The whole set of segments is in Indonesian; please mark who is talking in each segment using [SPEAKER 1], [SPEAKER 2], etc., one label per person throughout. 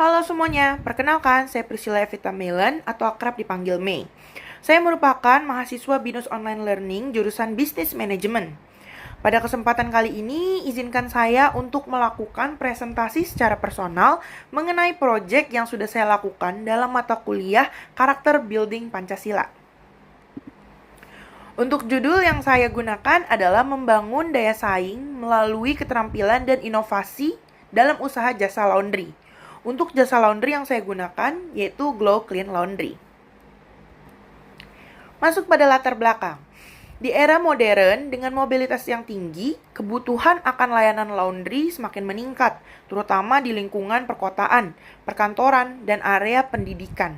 [SPEAKER 1] Halo semuanya, perkenalkan saya Priscilla Evita Melen atau akrab dipanggil Mei. Saya merupakan mahasiswa BINUS Online Learning jurusan Business Management. Pada kesempatan kali ini, izinkan saya untuk melakukan presentasi secara personal mengenai proyek yang sudah saya lakukan dalam mata kuliah Karakter Building Pancasila. Untuk judul yang saya gunakan adalah membangun daya saing melalui keterampilan dan inovasi dalam usaha jasa laundry. Untuk jasa laundry yang saya gunakan yaitu Glow Clean Laundry. Masuk pada latar belakang. Di era modern dengan mobilitas yang tinggi, kebutuhan akan layanan laundry semakin meningkat, terutama di lingkungan perkotaan, perkantoran, dan area pendidikan.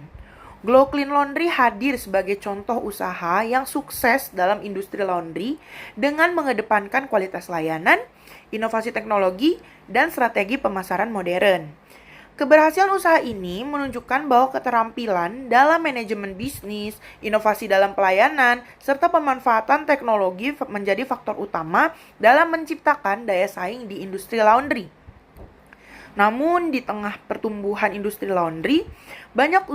[SPEAKER 1] Glow Clean Laundry hadir sebagai contoh usaha yang sukses dalam industri laundry dengan mengedepankan kualitas layanan, inovasi teknologi, dan strategi pemasaran modern. Keberhasilan usaha ini menunjukkan bahwa keterampilan dalam manajemen bisnis, inovasi dalam pelayanan, serta pemanfaatan teknologi menjadi faktor utama dalam menciptakan daya saing di industri laundry. Namun di tengah pertumbuhan industri laundry, banyak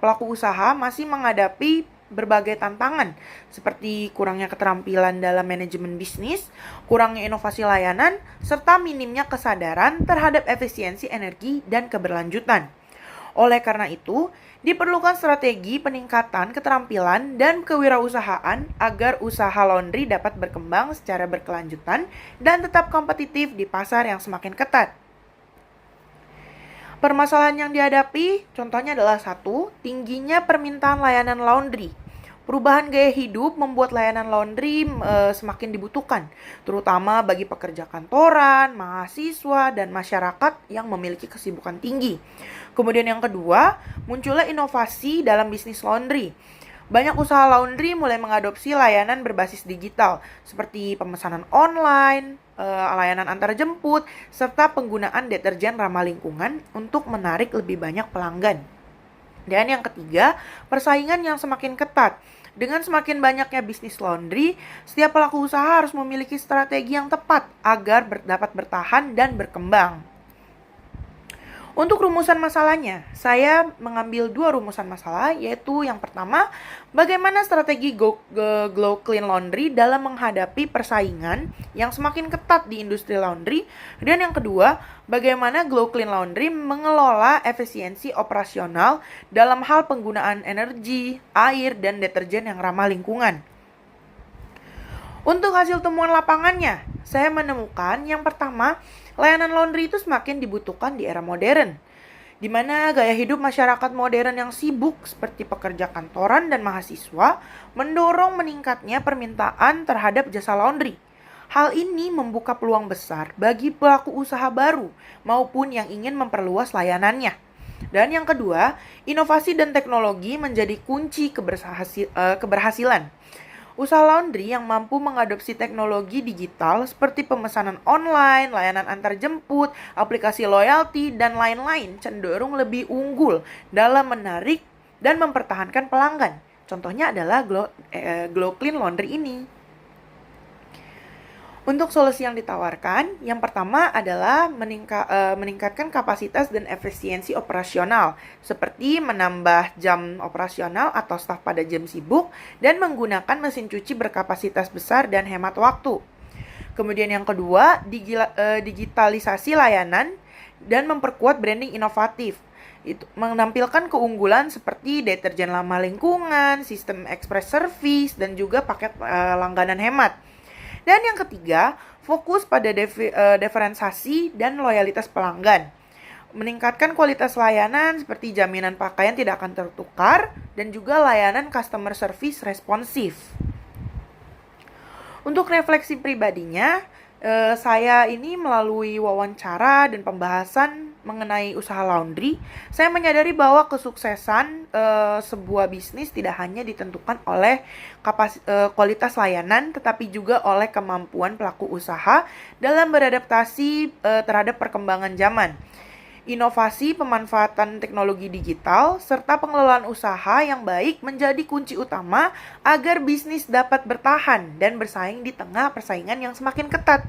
[SPEAKER 1] pelaku usaha masih menghadapi berbagai tantangan seperti kurangnya keterampilan dalam manajemen bisnis, kurangnya inovasi layanan, serta minimnya kesadaran terhadap efisiensi energi dan keberlanjutan. Oleh karena itu, diperlukan strategi peningkatan keterampilan dan kewirausahaan agar usaha laundry dapat berkembang secara berkelanjutan dan tetap kompetitif di pasar yang semakin ketat. Permasalahan yang dihadapi contohnya adalah tingginya permintaan layanan laundry. Perubahan gaya hidup membuat layanan laundry semakin dibutuhkan, terutama bagi pekerja kantoran, mahasiswa, dan masyarakat yang memiliki kesibukan tinggi. Kemudian yang kedua, munculnya inovasi dalam bisnis laundry. Banyak usaha laundry mulai mengadopsi layanan berbasis digital, seperti pemesanan online, layanan antar jemput, serta penggunaan deterjen ramah lingkungan untuk menarik lebih banyak pelanggan. Dan yang ketiga, persaingan yang semakin ketat. Dengan semakin banyaknya bisnis laundry, setiap pelaku usaha harus memiliki strategi yang tepat agar dapat bertahan dan berkembang. Untuk rumusan masalahnya, saya mengambil 2 rumusan masalah, yaitu yang pertama, bagaimana strategi Glow Clean Laundry dalam menghadapi persaingan yang semakin ketat di industri laundry, dan yang kedua, bagaimana Glow Clean Laundry mengelola efisiensi operasional dalam hal penggunaan energi, air, dan deterjen yang ramah lingkungan. Untuk hasil temuan lapangannya, saya menemukan yang pertama, layanan laundry itu semakin dibutuhkan di era modern, di mana gaya hidup masyarakat modern yang sibuk seperti pekerja kantoran dan mahasiswa mendorong meningkatnya permintaan terhadap jasa laundry. Hal ini membuka peluang besar bagi pelaku usaha baru maupun yang ingin memperluas layanannya. Dan yang kedua, inovasi dan teknologi menjadi kunci keberhasilan. Usaha laundry yang mampu mengadopsi teknologi digital seperti pemesanan online, layanan antar jemput, aplikasi loyalty, dan lain-lain cenderung lebih unggul dalam menarik dan mempertahankan pelanggan. Contohnya adalah Glow Clean Laundry ini. Untuk solusi yang ditawarkan, yang pertama adalah meningkatkan kapasitas dan efisiensi operasional, seperti menambah jam operasional atau staf pada jam sibuk, dan menggunakan mesin cuci berkapasitas besar dan hemat waktu. Kemudian yang kedua, digitalisasi layanan dan memperkuat branding inovatif. Itu menampilkan keunggulan seperti deterjen ramah lingkungan, sistem express service, dan juga paket langganan hemat. Dan yang ketiga, fokus pada diferensiasi dan loyalitas pelanggan. Meningkatkan kualitas layanan seperti jaminan pakaian tidak akan tertukar dan juga layanan customer service responsif. Untuk refleksi pribadinya, saya ini melalui wawancara dan pembahasan mengenai usaha laundry, saya menyadari bahwa kesuksesan sebuah bisnis tidak hanya ditentukan oleh kualitas layanan, tetapi juga oleh kemampuan pelaku usaha dalam beradaptasi terhadap perkembangan zaman. Inovasi pemanfaatan teknologi digital serta pengelolaan usaha yang baik menjadi kunci utama agar bisnis dapat bertahan dan bersaing di tengah persaingan yang semakin ketat.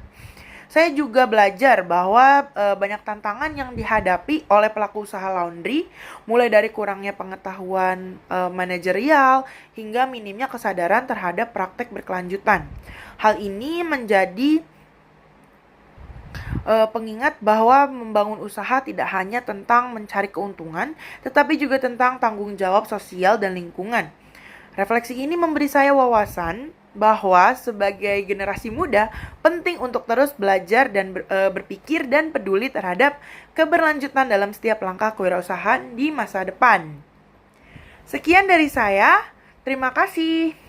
[SPEAKER 1] Saya juga belajar bahwa banyak tantangan yang dihadapi oleh pelaku usaha laundry, mulai dari kurangnya pengetahuan manajerial hingga minimnya kesadaran terhadap praktek berkelanjutan. Hal ini menjadi pengingat bahwa membangun usaha tidak hanya tentang mencari keuntungan, tetapi juga tentang tanggung jawab sosial dan lingkungan. Refleksi ini memberi saya wawasan bahwa sebagai generasi muda penting untuk terus belajar dan berpikir dan peduli terhadap keberlanjutan dalam setiap langkah kewirausahaan di masa depan. Sekian dari saya, terima kasih.